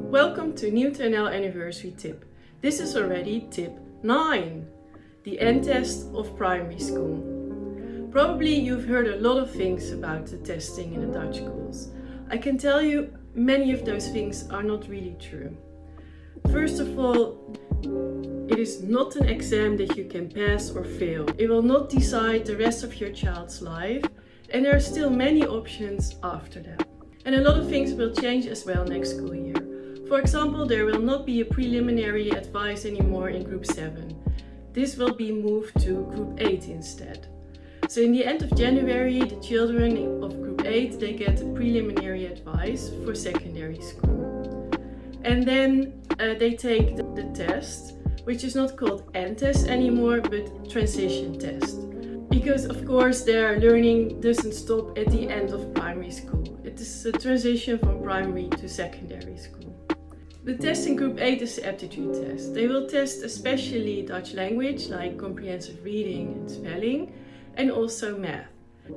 Welcome to New2NL Anniversary tip. This is already tip 9, the end test of primary school. Probably you've heard a lot of things about the testing in the Dutch schools. I can tell you many of those things are not really true. First of all, it is not an exam that you can pass or fail. It will not decide the rest of your child's life, and there are still many options after that. And a lot of things will change as well next school year. For example, there will not be a preliminary advice anymore in Group 7. This will be moved to Group 8 instead. So in the end of January, the children of Group 8, they get preliminary advice for secondary school. And then they take the test, which is not called end test anymore, but transition test. Because of course their learning doesn't stop at the end of primary school. It is a transition from primary to secondary school. The test in Group 8 is the aptitude test. They will test especially Dutch language, like comprehensive reading and spelling, and also math.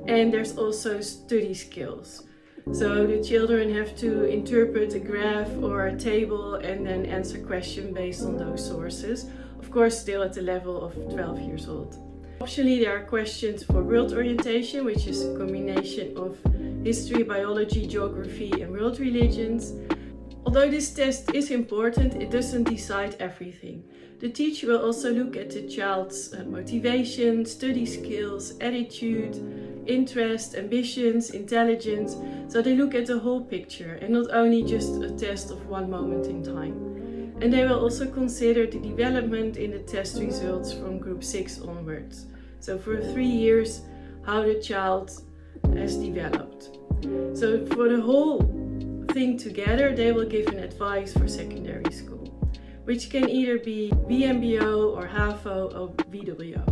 And there's also study skills. So the children have to interpret a graph or a table and then answer questions based on those sources. Of course, still at the level of 12 years old. Optionally, there are questions for world orientation, which is a combination of history, biology, geography, and world religions. Although this test is important, it doesn't decide everything. The teacher will also look at the child's motivation, study skills, attitude, interest, ambitions, intelligence. So they look at the whole picture and not only just a test of one moment in time. And they will also consider the development in the test results from Group 6 onwards. So for 3 years, how the child has developed. So for the whole thing together, they will give an advice for secondary school, which can either be VMBO or HAVO or VWO.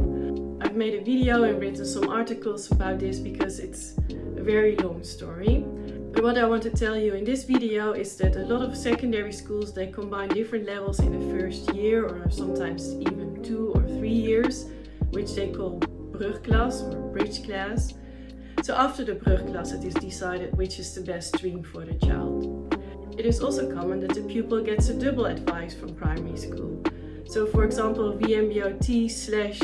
I've made a video and written some articles about this because it's a very long story. But what I want to tell you in this video is that a lot of secondary schools, they combine different levels in the first year or sometimes even 2 or 3 years, which they call brugklas or bridge class. So after the brugklas, it is decided which is the best stream for the child. It is also common that the pupil gets a double advice from primary school. So for example, VMBO-T/HAVO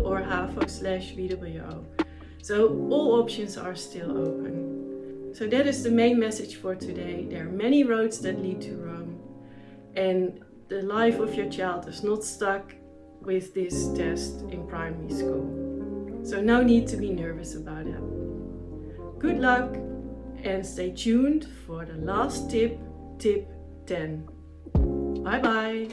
or HAVO/VWO. So all options are still open. So that is the main message for today. There are many roads that lead to Rome. And the life of your child is not stuck with this test in primary school. So no need to be nervous about it. Good luck and stay tuned for the last tip, tip 10. Bye bye!